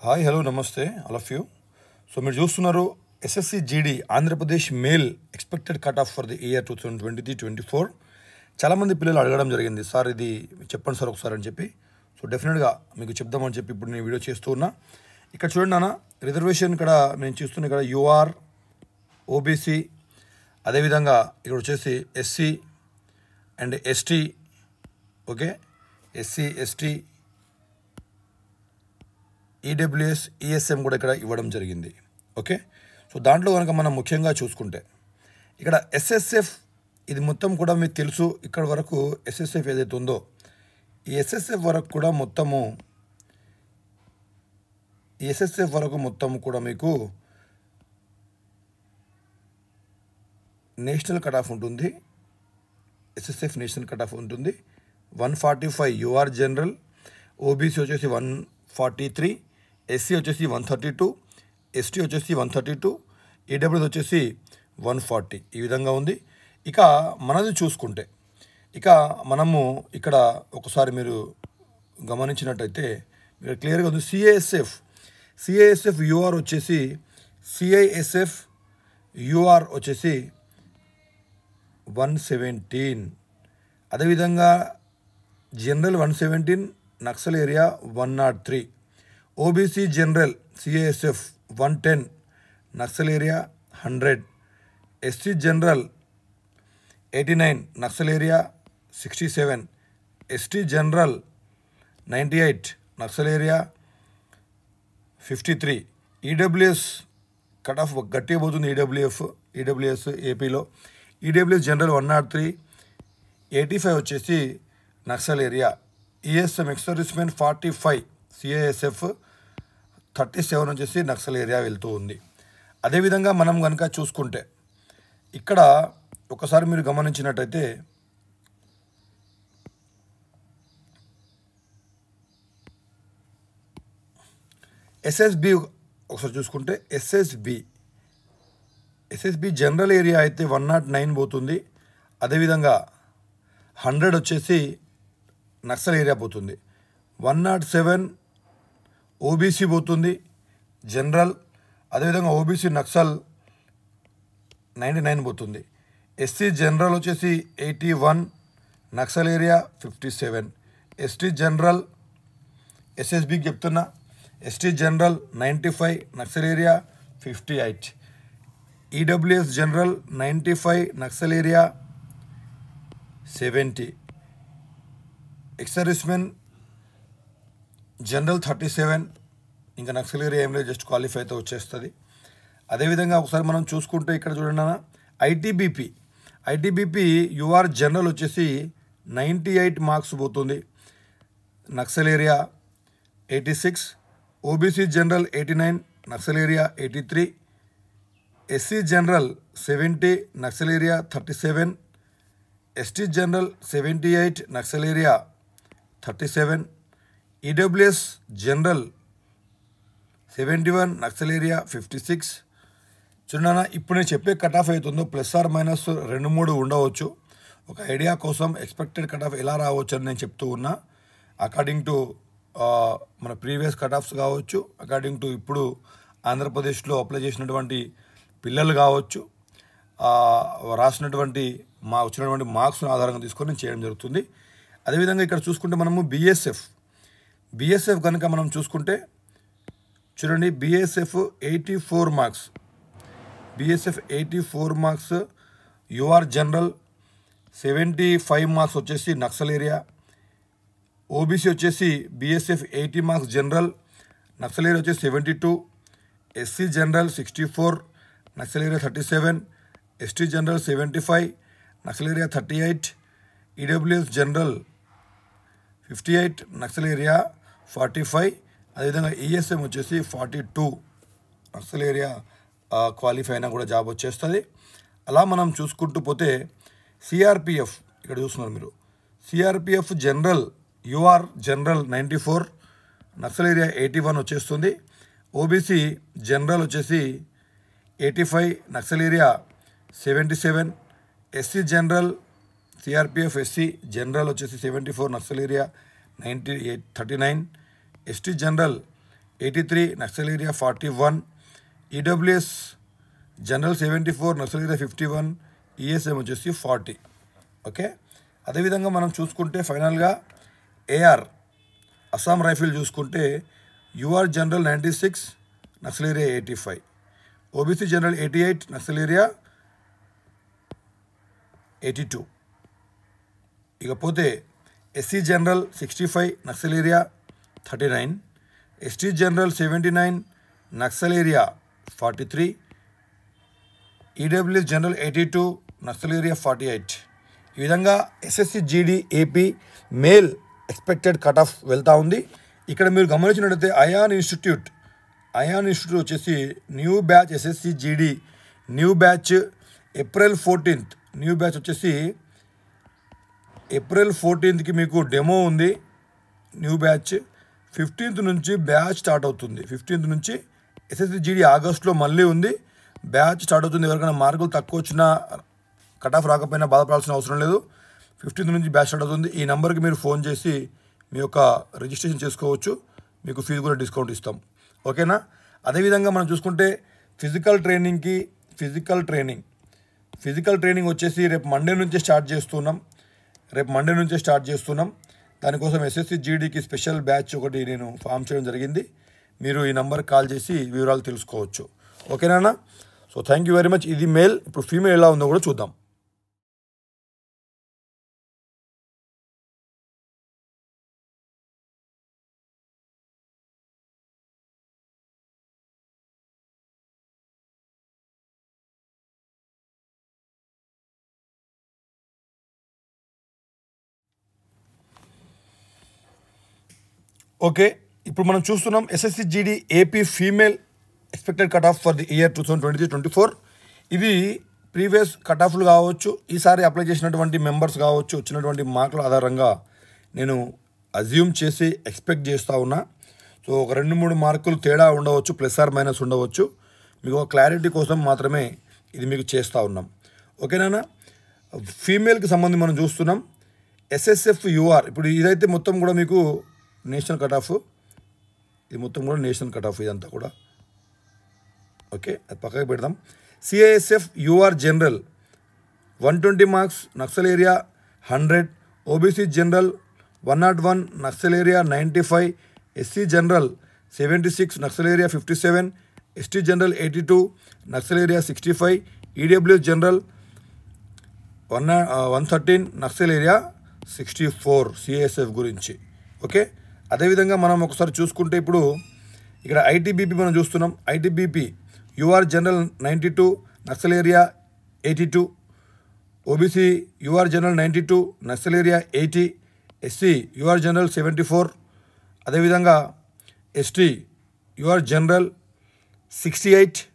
Hi hello నమస్తే all of you. So మీరు చూస్తున్నారు SSC GD Andhra Pradesh mail expected cut off for the year 2023-24. చాలామంది పిల్లలు అడగడం జరిగింది, సార్ ఇది చెప్పండి సార్ ఒకసారి అని చెప్పి. సో డెఫినెట్గా మీకు చెప్దామని చెప్పి ఇప్పుడు నేను వీడియో చేస్తూ ఉన్నా. ఇక్కడ చూడండి అన్న, రిజర్వేషన్ ఇక్కడ నేను చూస్తున్నా, ఇక్కడ యూఆర్, ఓబీసీ, అదేవిధంగా ఇక్కడ వచ్చేసి SC and ST, okay, SC ST, EWS, ESM కూడా ఇక్కడ ఇవ్వడం జరిగింది. ఓకే, సో దాంట్లో కనుక మనం ముఖ్యంగా చూసుకుంటే ఇక్కడ ఎస్ఎస్ఎఫ్, ఇది మొత్తం కూడా మీకు తెలుసు. ఇక్కడ వరకు ఎస్ఎస్ఎఫ్ ఏదైతే ఉందో ఈ ఎస్ఎస్ఎఫ్ వరకు కూడా మొత్తము కూడా మీకు నేషనల్ కట్ ఆఫ్ ఉంటుంది. ఎస్ఎస్ఎఫ్ నేషనల్ కట్ ఆఫ్ ఉంటుంది. 145 యూఆర్ జనరల్, ఓబీసీ వచ్చేసి 143, ఎస్సీ వచ్చేసి 132, ఎస్టీ వచ్చేసి 132, ఈడబ్ల్యూఎస్ వచ్చేసి 140. ఈ విధంగా ఉంది. ఇక మనది చూసుకుంటే ఇక మనము ఇక్కడ ఒకసారి మీరు గమనించినట్టయితే మీరు క్లియర్గా ఉంది. సిఐఎస్ఎఫ్ యూఆర్ వచ్చేసి సిఐఎస్ఎఫ్ యూఆర్ వచ్చేసి 117. అదేవిధంగా general 117, Naxal area 103, OBC general CISF 110, Naxal area 100, SC general 89, Naxal area 67, ST general 98, Naxal area 53, EWS cut off గట్టిగా పోతుంది. ఈడబ్ల్యూఎస్ ఏపీలో ఈడబ్ల్యూఎస్ జనరల్ 103, 85 వచ్చేసి Naxal area, ESM ex servicemen 45, CISF 37 వచ్చేసి నక్సల్ ఏరియా వెళ్తూ ఉంది. అదేవిధంగా మనం కనుక చూసుకుంటే ఇక్కడ ఒకసారి మీరు గమనించినట్టయితే ఎస్ఎస్బి ఒకసారి చూసుకుంటే ఎస్ఎస్బి జనరల్ ఏరియా అయితే 109 పోతుంది. అదేవిధంగా 100 వచ్చేసి నక్సల్ ఏరియా పోతుంది. 107 ఓబీసీ పోతుంది జనరల్. అదేవిధంగా ఓబీసీ నక్సల్ 99 పోతుంది. ఎస్సీ జనరల్ వచ్చేసి 81, నక్సల్ ఏరియా 57, ఎస్టీ జనరల్ ఎస్ఎస్బికి చెప్తున్నా, ST general 95, Naxal area 58, EWS general 95, Naxal area 70, ex servicemen general 37, ఇంకా నక్సల్ ఏరియా ఏం లేదు, జస్ట్ క్వాలిఫై అయితే వచ్చేస్తుంది. అదేవిధంగా ఒకసారి మనం చూసుకుంటే ఇక్కడ చూడండి అన్న, ఐటీబీపీ యూఆర్ జనరల్ వచ్చేసి 98 మార్క్స్ పోతుంది. Naxal area 86, OBC general 89, Naxal area 83, SC general 70, Naxal area 37, ST general 78, Naxal area 37, EWS general 71, Naxal area 56. చూడన్నా, ఇప్పుడు నేను చెప్పే కట్ ఆఫ్ అవుతుందో ప్లస్ ఆర్ మైనస్ 2-3 ఉండవచ్చు. ఒక ఐడియా కోసం ఎక్స్పెక్టెడ్ కట్ ఆఫ్ ఎలా రావచ్చు అని నేను చెప్తూ ఉన్నా. అకార్డింగ్ టు మన ప్రీవియస్ కట్ ఆఫ్స్ కావచ్చు, అకార్డింగ్ టు ఇప్పుడు ఆంధ్రప్రదేశ్లో అప్లై చేసినటువంటి పిల్లలు కావచ్చు, రాసినటువంటి వచ్చినటువంటి మార్క్స్ ఆధారంగా తీసుకొని నేను చేయడం జరుగుతుంది. అదేవిధంగా ఇక్కడ చూసుకుంటే మనము బిఎస్ఎఫ్ కనుక మనం చూసుకుంటే చూడండి, BSF 84 marks, BSF 84 marks, UR general 75 marks వచ్చేసి నక్సల్ ఏరియా, ఓబీసీ వచ్చేసి BSF 80 marks general, Naxal area వచ్చేసి 72, SC general 64, Naxal area 37, ST general 75, Naxal area 38, EWS general 58, Naxal area 45, అదేవిధంగా ఈఎస్ఎం వచ్చేసి 42, నక్సల్ ఏరియా క్వాలిఫై అయినా కూడా జాబ్ వచ్చేస్తుంది. అలా మనం చూసుకుంటూ పోతే సిఆర్పిఎఫ్ ఇక్కడ చూస్తున్నారు మీరు, CRPF general UR general 94, Naxal area 81 వచ్చేస్తుంది. ఓబీసీ జనరల్ వచ్చేసి 85, Naxal area 77, SC general CRPF SC general వచ్చేసి 74, Naxal area 39, ST general 83, Naxal area 41, EWS general 74, Naxal area 51, ESM వచ్చేసి 40. ఓకే, అదేవిధంగా మనం చూసుకుంటే ఫైనల్గా ఏఆర్ అస్సాం రైఫిల్ చూసుకుంటే UR general 96, Naxal area 85, OBC general 88, Naxal area 82. ఇకపోతే SC general 65, Naxal area 39, ST general 79, Naxal area 43, EWS general 82, Naxal area 48. ఈ విధంగా SSC GD AP male expected cut off వెళ్తూ ఉంది. ఇక్కడ మీరు గమనించినట్లయితే అయాన్ ఇన్స్టిట్యూట్ వచ్చేసి new batch SSC GD new batch April 14th new batch వచ్చేసి ఏప్రిల్ 14th మీకు డెమో ఉంది. న్యూ బ్యాచ్ 15th నుంచి బ్యాచ్ స్టార్ట్ అవుతుంది. 15th నుంచి ఎస్ఎస్సి జీడీ ఆగస్టులో మళ్ళీ ఉంది, బ్యాచ్ స్టార్ట్ అవుతుంది. ఎవరికైనా మార్కులు తక్కువ వచ్చినా కట్ ఆఫ్ రాకపోయినా బాధపడాల్సిన అవసరం లేదు. 15th నుంచి బ్యాచ్ స్టార్ట్ అవుతుంది. ఈ నెంబర్కి మీరు ఫోన్ చేసి మీ యొక్క రిజిస్ట్రేషన్ చేసుకోవచ్చు, మీకు ఫీజు కూడా డిస్కౌంట్ ఇస్తాం. ఓకేనా. అదేవిధంగా మనం చూసుకుంటే ఫిజికల్ ట్రైనింగ్ వచ్చేసి రేపు మండే నుంచే స్టార్ట్ చేస్తున్నాం. దానికోసం ఎస్ఎస్సి జీడీకి స్పెషల్ బ్యాచ్ ఒకటి నేను ఫామ్ చేయడం జరిగింది. మీరు ఈ నెంబర్కి కాల్ చేసి వివరాలు తెలుసుకోవచ్చు. ఓకేనా. So thank you very much. ఇది మేల్. ఇప్పుడు ఫీమేల్ ఎలా ఉందో కూడా చూద్దాం. ఓకే, ఇప్పుడు మనం చూస్తున్నాం SSC GD AP female expected cut off for the year 2023-24. ఇది ప్రీవియస్ కట్ ఆఫ్లు కావచ్చు, ఈసారి అప్లై చేసినటువంటి మెంబర్స్ కావచ్చు, వచ్చినటువంటి మార్కుల ఆధారంగా నేను అజ్యూమ్ చేసి ఎక్స్పెక్ట్ చేస్తూ ఉన్నా. సో ఒక 2-3 మార్కులు తేడా ఉండవచ్చు, ప్లస్ ఆర్ మైనస్ ఉండవచ్చు. మీకు ఒక క్లారిటీ కోసం మాత్రమే ఇది మీకు చేస్తూ ఉన్నాం. ఓకేనా. ఫీమేల్కి సంబంధించి మనం చూస్తున్నాం ఎస్ఎస్ఎఫ్ యూఆర్. ఇప్పుడు ఇదైతే మొత్తం కూడా మీకు నేషనల్ కట్ ఆఫ్, ఇది మొత్తం కూడా నేషనల్ కట్ ఆఫ్ ఇదంతా కూడా. ఓకే, అది పక్కకి పెడదాం. CISF UR general 120 marks, Naxal area 100, OBC general 101, Naxal area 95, SC general 76, Naxal area 57, ST general 82, Naxal area 65, EWS general 113, Naxal area 64 CISF గురించి. ఓకే, అదేవిధంగా మనం ఒకసారి చూసుకుంటే ఇప్పుడు ఇక్కడ ఐటీబీపీ మనం చూస్తున్నాం. ITBP UR general 92, Naxal area 82, OBC UR general 92, Naxal area 80, SC UR general 74, అదేవిధంగా ST UR general 68,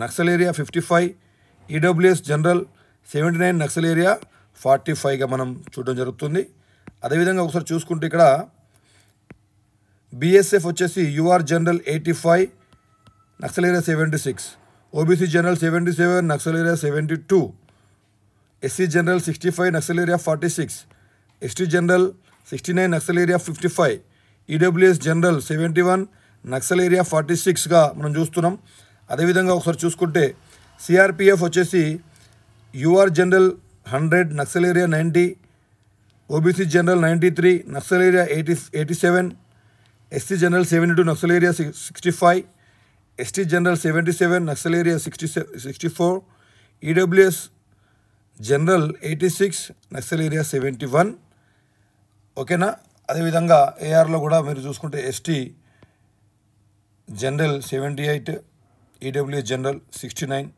Naxal area 55, EWS general 79, Naxal area 45గా మనం చూడడం జరుగుతుంది. అదేవిధంగా ఒకసారి చూసుకుంటే ఇక్కడ బీఎస్ఎఫ్ వచ్చేసి UR general 85, Naxal area 76, OBC general 77, Naxal area 72, SC general 65, Naxal area 46, ST general 69, Naxal area 55, EWS general 71, Naxal area 46గా మనం చూస్తున్నాం. అదేవిధంగా ఒకసారి చూసుకుంటే సిఆర్పిఎఫ్ వచ్చేసి UR general 100, Naxal area 90, OBC general 93, Naxal area 87, SC general 72, Naxal area 65, ST general 77, Naxal area 64, EWS general 86, Naxal area 71. ఓకేనా. అదేవిధంగా ఏఆర్లో కూడా మీరు చూసుకుంటే ఎస్టీ జనరల్ 78, ఈడబ్ల్యూఎస్ జనరల్ 69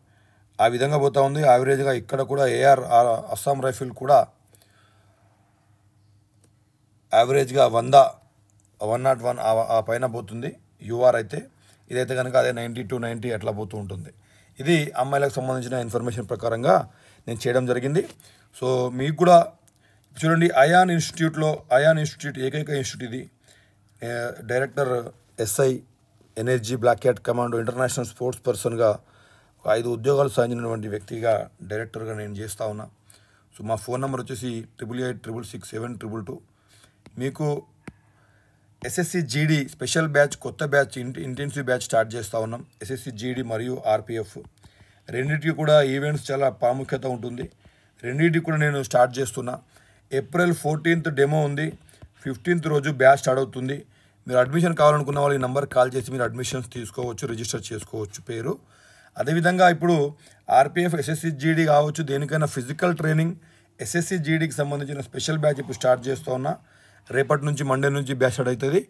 ఆ విధంగా పోతూ ఉంది. యావరేజ్గా ఇక్కడ కూడా ఏఆర్ అస్సాం రైఫిల్ కూడా యావరేజ్గా 101 ఆ పైన పోతుంది. యూఆర్ అయితే ఇదైతే కనుక అదే 90 అట్లా పోతూ ఉంటుంది. ఇది అమ్మాయిలకు సంబంధించిన ఇన్ఫర్మేషన్ ప్రకారంగా నేను చేయడం జరిగింది. సో మీకు కూడా చూడండి, అయాన్ ఇన్స్టిట్యూట్ ఏకైక ఇన్స్టిట్యూట్ ఇది. Director SI energy black cat commando international sports పర్సన్గా 5 ఉద్యోగాలు సాధించినటువంటి వ్యక్తిగా డైరెక్టర్గా నేను చేస్తూ ఉన్నా. సో మా ఫోన్ నెంబర్ వచ్చేసి 88866722. మీకు ఎస్ఎస్సి జీడీ స్పెషల్ బ్యాచ్ కొత్త బ్యాచ్ ఇంటెన్సివ్ బ్యాచ్ స్టార్ట్ చేస్తూ ఉన్నాం. ఎస్ఎస్సి జీడీ మరియు ఆర్పిఎఫ్ రెండింటికి కూడా ఈవెంట్స్ చాలా ప్రాముఖ్యత ఉంటుంది. రెండింటికి కూడా నేను స్టార్ట్ చేస్తున్నా. ఏప్రిల్ 14th డెమో ఉంది, 15th రోజు బ్యాచ్ స్టార్ట్ అవుతుంది. మీరు అడ్మిషన్ కావాలనుకున్న వాళ్ళు ఈ నెంబర్ కాల్ చేసి మీరు అడ్మిషన్స్ తీసుకోవచ్చు, రిజిస్టర్ చేసుకోవచ్చు పేరు. అదేవిధంగా ఇప్పుడు ఆర్పిఎఫ్ ఎస్ఎస్సి జీడీ కావచ్చు, దేనికైనా ఫిజికల్ ట్రైనింగ్ ఎస్ఎస్సి జీడీకి సంబంధించిన స్పెషల్ బ్యాచ్ ఇప్పుడు స్టార్ట్ చేస్తూ ఉన్నా. రేపటి నుంచి మండే నుంచి బ్యాచ్ స్టార్ట్ అవుతుంది.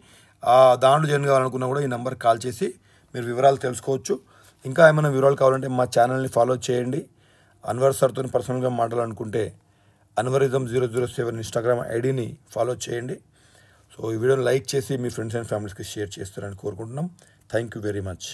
దాంట్లో జాయిన్ కావాలనుకున్నా కూడా ఈ నెంబర్ కాల్ చేసి మీరు వివరాలు తెలుసుకోవచ్చు. ఇంకా ఏమైనా వివరాలు కావాలంటే మా ఛానల్ని ఫాలో చేయండి. అన్వర్ సార్తో పర్సనల్గా మాట్లాడాలనుకుంటే అన్వరిజం 007 ఇన్స్టాగ్రామ్ ఐడిని ఫాలో చేయండి. సో ఈ వీడియోని లైక్ చేసి మీ ఫ్రెండ్స్ అండ్ ఫ్యామిలీస్కి షేర్ చేస్తారని కోరుకుంటున్నాం. Thank you very much.